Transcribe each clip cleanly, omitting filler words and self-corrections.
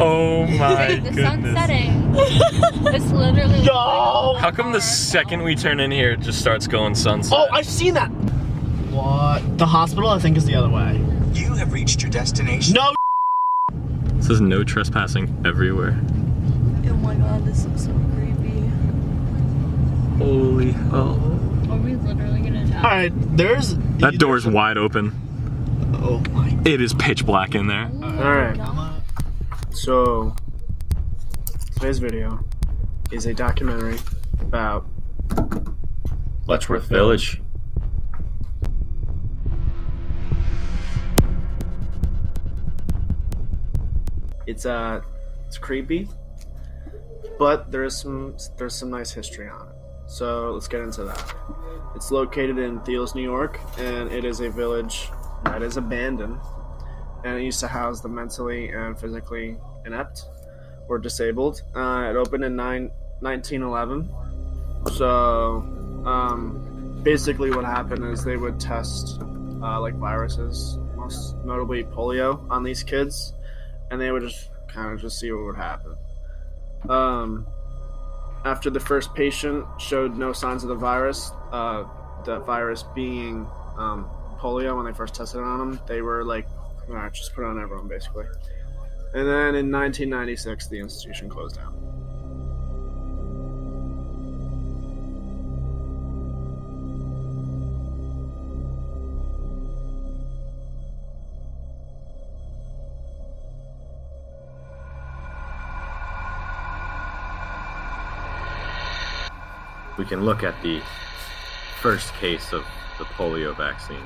Oh my The goodness. sun's setting. It's literally. Yo! How come the second we turn in here, it just starts going sunset? Oh, I've seen that. What? The hospital, I think, is the other way. You have reached your destination. No. It says no trespassing everywhere. Oh my god, this looks so creepy. Holy hell. Are we literally gonna die? All right, there's. That door's wide open. Oh my. It is pitch black in there. All right. So today's video is a documentary about Letchworth Village. It's creepy, but there's some nice history on it. So let's get into that. It's located in Thiels, New York, and it is a village that is abandoned, and it used to house the mentally and physically inept or disabled. It opened in 1911. So basically what happened is they would test like viruses, most notably polio, on these kids, and they would just kind of just see what would happen. After the first patient showed no signs of the virus being polio, when they first tested on them, they were like, all right, just put it on everyone, basically. And then in 1996, the institution closed down. We can look at the first case of the polio vaccine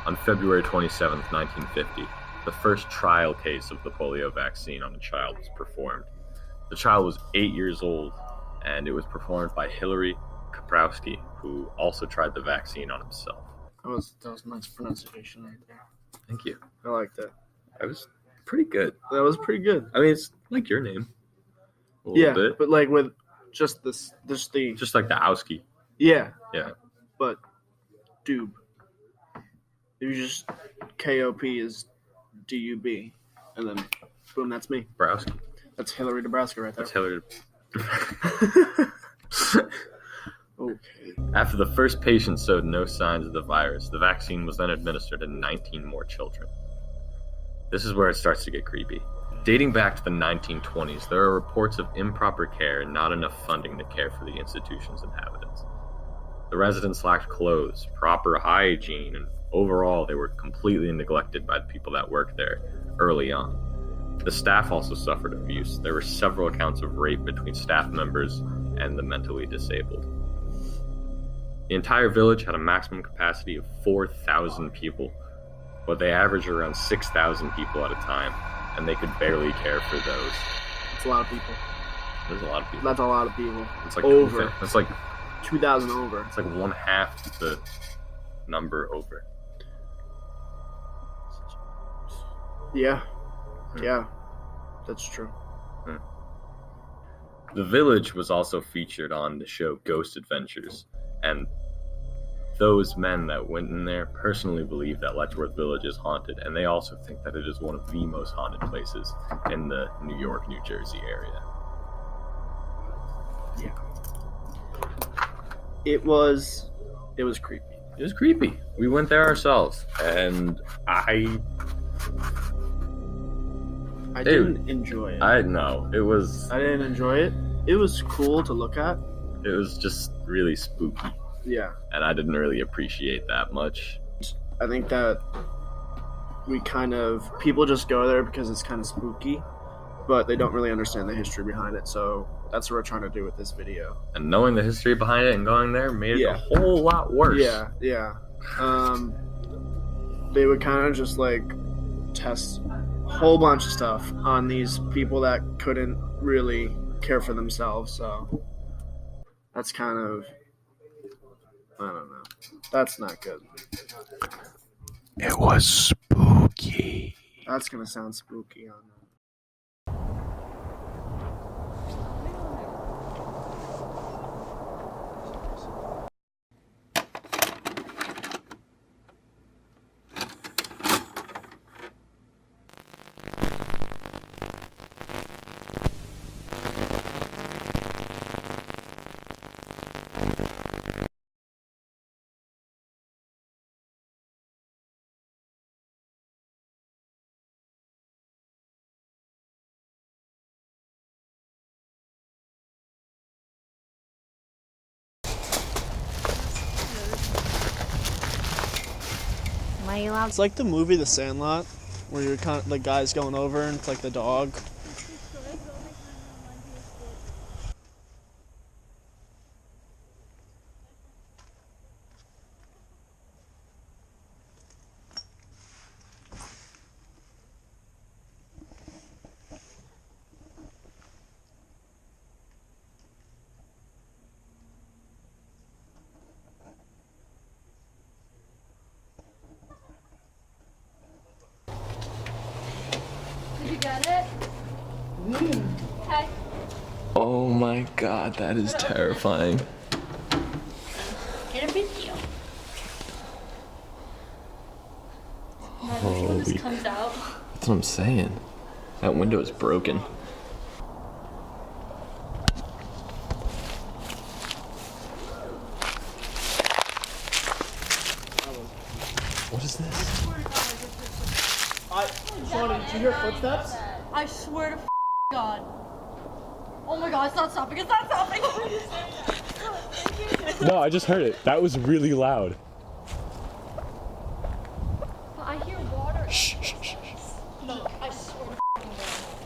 on February 27th, 1950. The first trial case of the polio vaccine on a child was performed. The child was 8 years old, and it was performed by Hilary Kaprowski, who also tried the vaccine on himself. That was nice pronunciation right there. Thank you. I liked it. That was pretty good. That was pretty good. I mean, it's like your name. A little Yeah, bit. but like with just the Just like the Owski. yeah, Yeah. but Doob. If you just KOP is DUB, and then boom, that's me. Browski. That's Hillary Nebraska right there. That's Hilary. Okay. After the first patient showed no signs of the virus, the vaccine was then administered to 19 more children. This is where it starts to get creepy. Dating back to the 1920s, there are reports of improper care and not enough funding to care for the institution's inhabitants. The residents lacked clothes, proper hygiene, and overall they were completely neglected by the people that worked there early on. The staff also suffered abuse. There were several accounts of rape between staff members and the mentally disabled. The entire village had a maximum capacity of 4,000 people, but they averaged around 6,000 people at a time, and they could barely care for those. It's a lot of people. There's a lot of people. That's a lot of people. It's like over. It's like 2,000 over. It's like one half the number over. Yeah. Yeah. That's true. The village was also featured on the show Ghost Adventures, and those men that went in there personally believe that Letchworth Village is haunted, and they also think that it is one of the most haunted places in the New York, New Jersey area. Yeah. It was creepy. It was creepy. We went there ourselves, and I didn't enjoy it. I know. It was I didn't enjoy it. It was cool to look at. It was just really spooky. Yeah. And I didn't really appreciate that much. I think that people just go there because it's kind of spooky, but they don't really understand the history behind it. So that's what we're trying to do with this video. And knowing the history behind it and going there made it a whole lot worse. Yeah. They would kind of just like test a whole bunch of stuff on these people that couldn't really care for themselves. So that's kind of, I don't know. That's not good. It was spooky. That's gonna sound spooky on that. Why are you allowed? It's like the movie The Sandlot, where you're kind of, the guy's going over and it's like the dog. Did you get it? Okay. Oh my god, that is terrifying. Get a video. Holy. When this comes out. That's what I'm saying. That window is broken. What is this? Shawnee, did you hear footsteps? I swear to God. Oh my God, it's not stopping. It's not stopping. No, I just heard it. That was really loud. I hear water. Shh, shh, shh. No, I swear to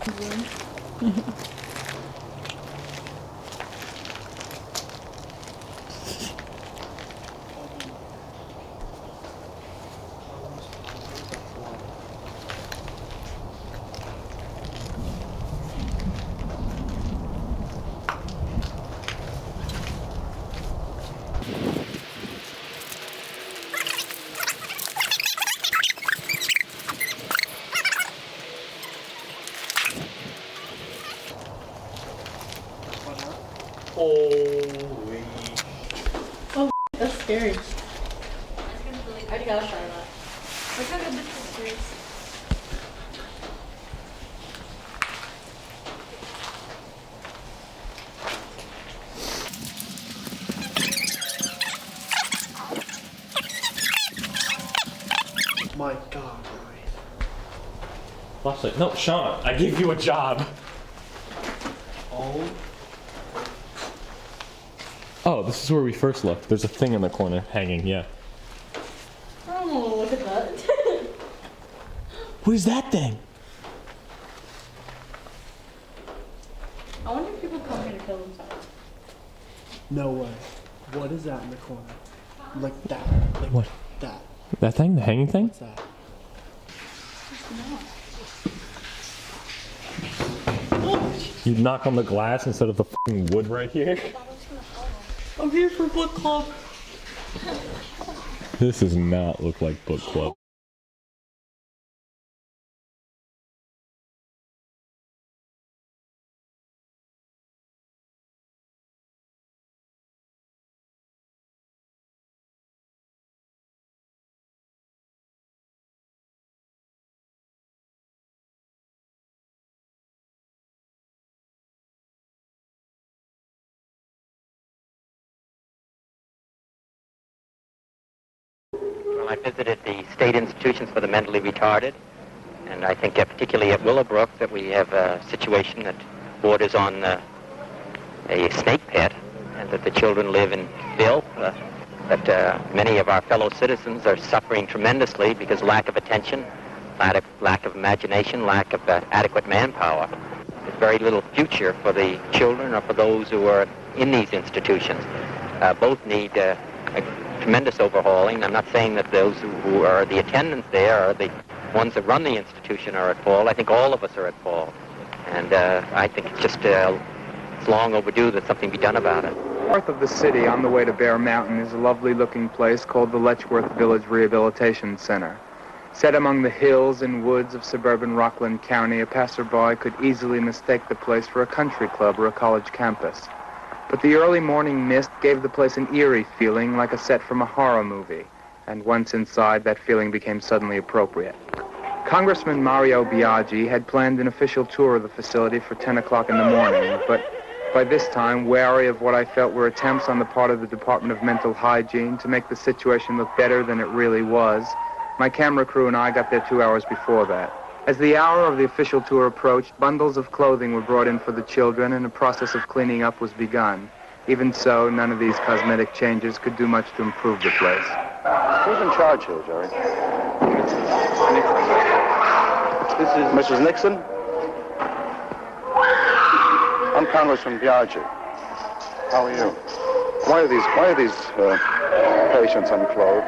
Holy. That's scary. I already got a shot of that. Look how good this picture is. My God, Rory. Flashlight. No, Sean, I gave you a job. Oh, this is where we first looked. There's a thing in the corner hanging, yeah. Oh, look at that. What is that thing? I wonder if people come here to kill themselves. No way. What is that in the corner? Like that. Like What? that. That thing? The hanging thing? What's that? You knock on the glass instead of the fucking wood right here? I'm here for book club. This does not look like book club. Well, I visited the state institutions for the mentally retarded, and I think particularly at Willowbrook that we have a situation that borders on a snake pit, and that the children live in filth, that many of our fellow citizens are suffering tremendously because lack of attention, lack of imagination, lack of adequate manpower. There's very little future for the children or for those who are in these institutions. Both need a tremendous overhauling. I'm not saying that those who are the attendants there or the ones that run the institution are at fault. I think all of us are at fault. And I think it's just it's long overdue that something be done about it. North of the city, on the way to Bear Mountain, is a lovely-looking place called the Letchworth Village Rehabilitation Center. Set among the hills and woods of suburban Rockland County, a passerby could easily mistake the place for a country club or a college campus. But the early morning mist gave the place an eerie feeling like a set from a horror movie, and once inside, that feeling became suddenly appropriate. Congressman Mario Biaggi had planned an official tour of the facility for 10 o'clock in the morning, but by this time, wary of what I felt were attempts on the part of the Department of Mental Hygiene to make the situation look better than it really was, my camera crew and I got there 2 hours before that. As the hour of the official tour approached, bundles of clothing were brought in for the children and a process of cleaning up was begun. Even so, none of these cosmetic changes could do much to improve the place. Who's in charge here, Jerry? This is Mrs. Nixon. I'm Congressman Biaggi. How are you? Why are these patients unclothed?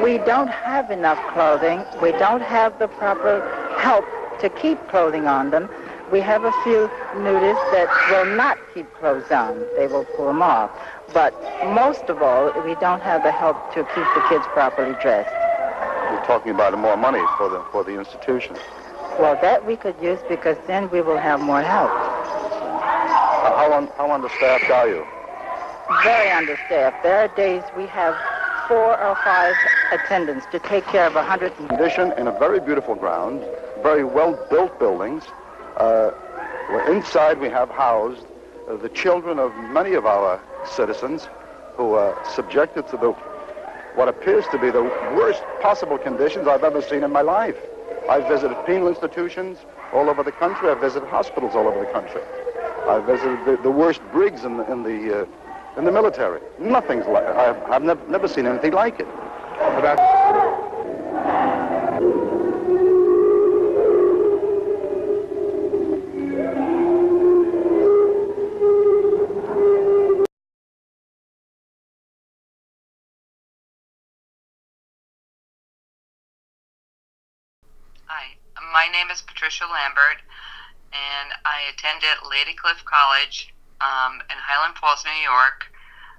We don't have enough clothing. We don't have the proper help to keep clothing on them. We have a few nudists that will not keep clothes on. They will pull them off. But most of all, we don't have the help to keep the kids properly dressed. You're talking about more money for the institution. Well, that we could use because then we will have more help. How understaffed are you? Very understaffed. There are days we have 4 or 5 attendants to take care of 100. Condition in a very beautiful ground, very well-built buildings. Where inside we have housed the children of many of our citizens who are subjected to what appears to be the worst possible conditions I've ever seen in my life. I've visited penal institutions all over the country. I've visited hospitals all over the country. I've visited the worst brigs in the military. Nothing's like it. I've never seen anything like it. Hi, my name is Patricia Lambert, and I attended Lady Cliff College in Highland Falls, New York,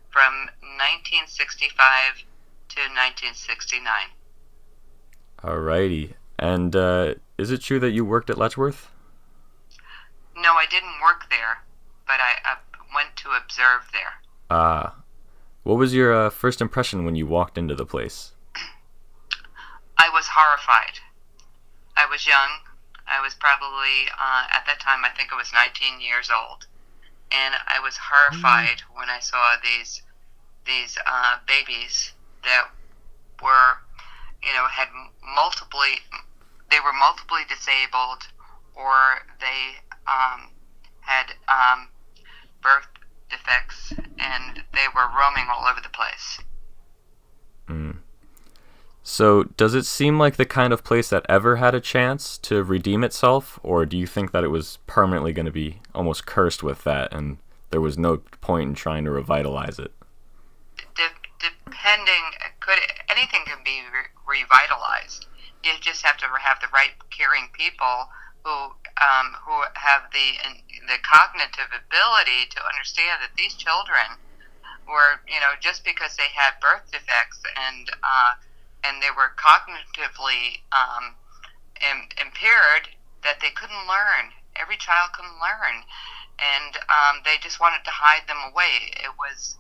from 1965 to 1969. Alrighty. And is it true that you worked at Letchworth? No, I didn't work there, but I went to observe there. Ah. What was your first impression when you walked into the place? I was horrified. I was young. I was probably, at that time, I think I was 19 years old. And I was horrified when I saw these babies that were, they were multiply disabled, or they had birth defects, and they were roaming all over the place. So, does it seem like the kind of place that ever had a chance to redeem itself, or do you think that it was permanently going to be almost cursed with that, and there was no point in trying to revitalize it? Anything can be revitalized. You just have to have the right caring people who have the cognitive ability to understand that these children were, just because they had birth defects and they were cognitively impaired, that they couldn't learn. Every child couldn't learn, and they just wanted to hide them away. It was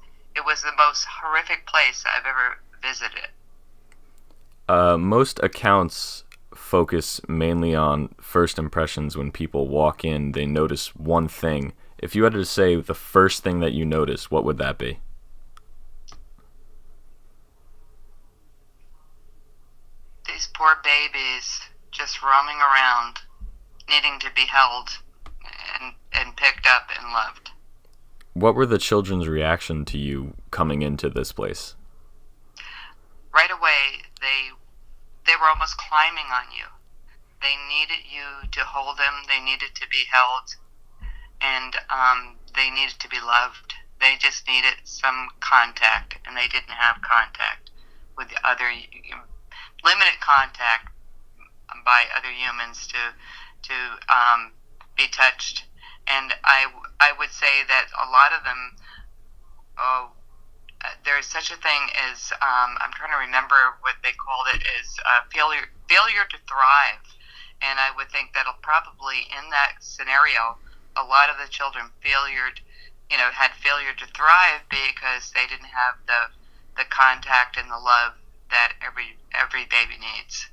the most horrific place I've ever visited. Most accounts focus mainly on first impressions. When people walk in, they notice one thing. If you had to say the first thing that you noticed, what would that be? These poor babies just roaming around, needing to be held and picked up and loved. What were the children's reaction to you coming into this place? Right away, they were almost climbing on you. They needed you to hold them. They needed to be held, and they needed to be loved. They just needed some contact, and they didn't have contact with the other, limited contact by other humans to be touched. And I would say that a lot of them, there's such a thing as, I'm trying to remember what they called it, is failure to thrive. And I would think that'll probably, in that scenario, a lot of the children had failure to thrive because they didn't have the contact and the love that every baby needs.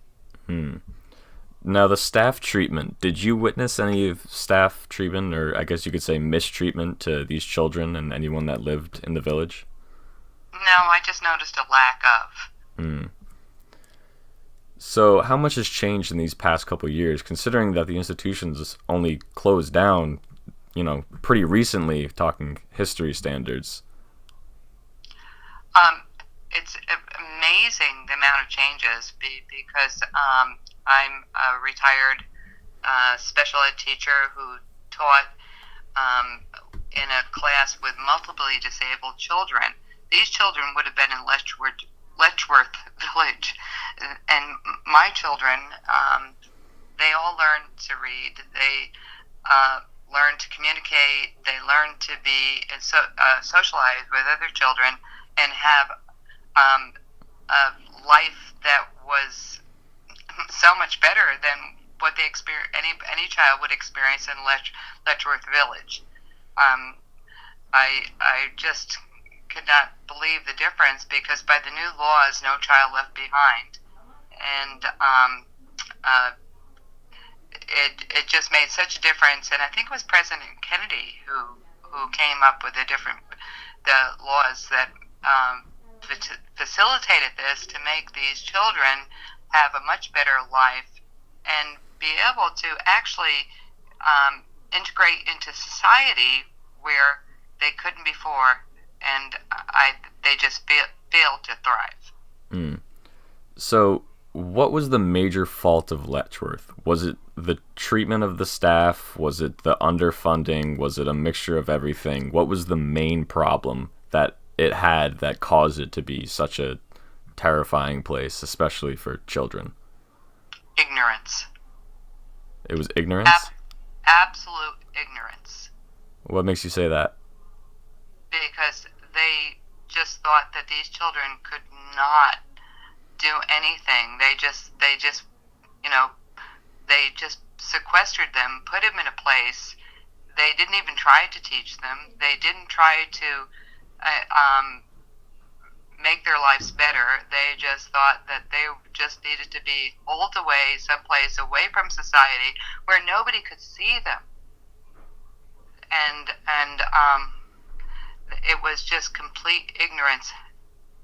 Now, the staff treatment, did you witness any of staff treatment, or I guess you could say mistreatment, to these children and anyone that lived in the village? No, I just noticed a lack of. So, how much has changed in these past couple of years, considering that the institution's only closed down, pretty recently, talking history standards? It's amazing the amount of changes because I'm a retired special ed teacher who taught in a class with multiply disabled children. These children would have been in Letchworth Village, and my children, they all learned to read. They learned to communicate. They learned to be socialize with other children and have a life that was so much better than what they any child would experience in Letchworth Village. I just could not believe the difference, because by the new laws, no child left behind, and it just made such a difference. And I think it was President Kennedy who came up with the laws that facilitated this to make these children have a much better life and be able to actually integrate into society where they couldn't before, and they just failed to thrive. Mm. So, what was the major fault of Letchworth? Was it the treatment of the staff? Was it the underfunding? Was it a mixture of everything? What was the main problem that it had that caused it to be such a terrifying place, especially for children? Ignorance. It was ignorance? Absolute ignorance. What makes you say that? Because they just thought that these children could not do anything. They just sequestered them, put them in a place. They didn't even try to teach them. They didn't try to make their lives better. They just thought that they just needed to be holed away someplace away from society where nobody could see them. And it was just complete ignorance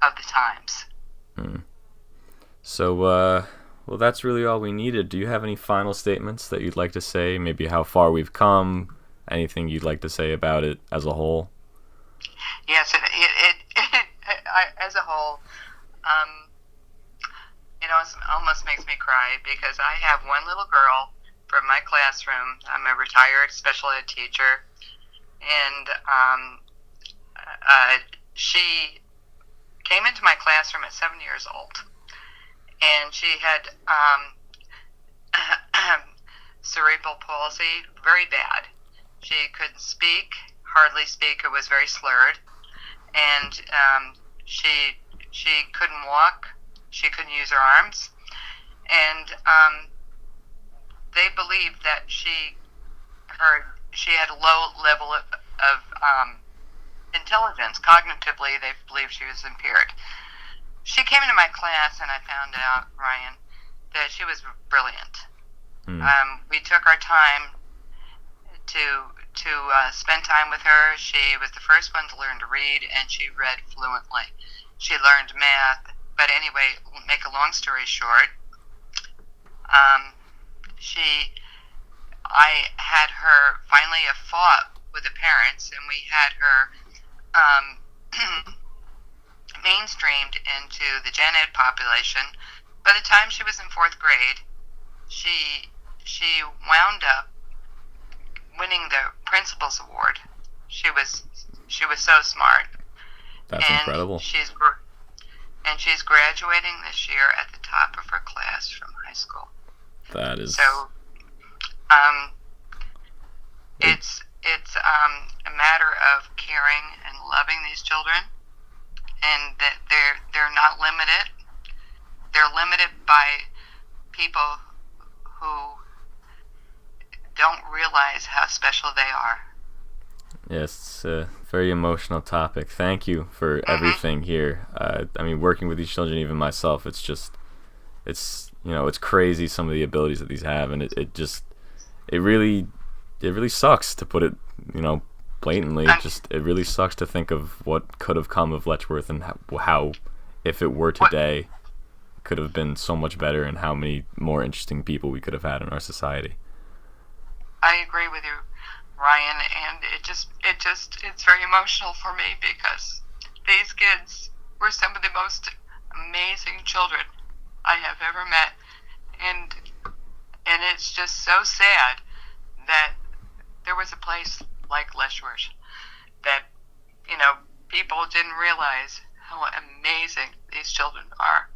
of the times. So, well, that's really all we needed. Do you have any final statements that you'd like to say? Maybe how far we've come? Anything you'd like to say about it as a whole? Yes, as a whole, it almost makes me cry, because I have one little girl from my classroom. I'm a retired special ed teacher, and she came into my classroom at 7 years old, and she had cerebral palsy, very bad. She couldn't speak, hardly speak. It was very slurred, and she couldn't walk. She couldn't use her arms, and they believed that she had a low level of intelligence. Cognitively, they believed she was impaired. She came into my class, and I found out, Ryan, that she was brilliant. We took our time to spend time with her. She was the first one to learn to read, and she read fluently. She learned math, but anyway, make a long story short, I had her finally fought with the parents, and we had her mainstreamed into the gen ed population. By the time she was in 4th grade, she wound up winning the principal's award. She was so smart. That's incredible. She's graduating this year at the top of her class from high school. That is so. It's a matter of caring and loving these children, and that they're not limited. They're limited by people who don't realize how special they are. Yes, it's a very emotional topic. Thank you for everything here. I mean, working with these children, even myself, it's crazy some of the abilities that these have, and it really sucks, to put it, blatantly. It really sucks to think of what could have come of Letchworth, and how if it were today, could have been so much better, and how many more interesting people we could have had in our society. I agree with you, Ryan, and it's very emotional for me, because these kids were some of the most amazing children I have ever met, and it's just so sad that there was a place like Letchworth that, people didn't realize how amazing these children are.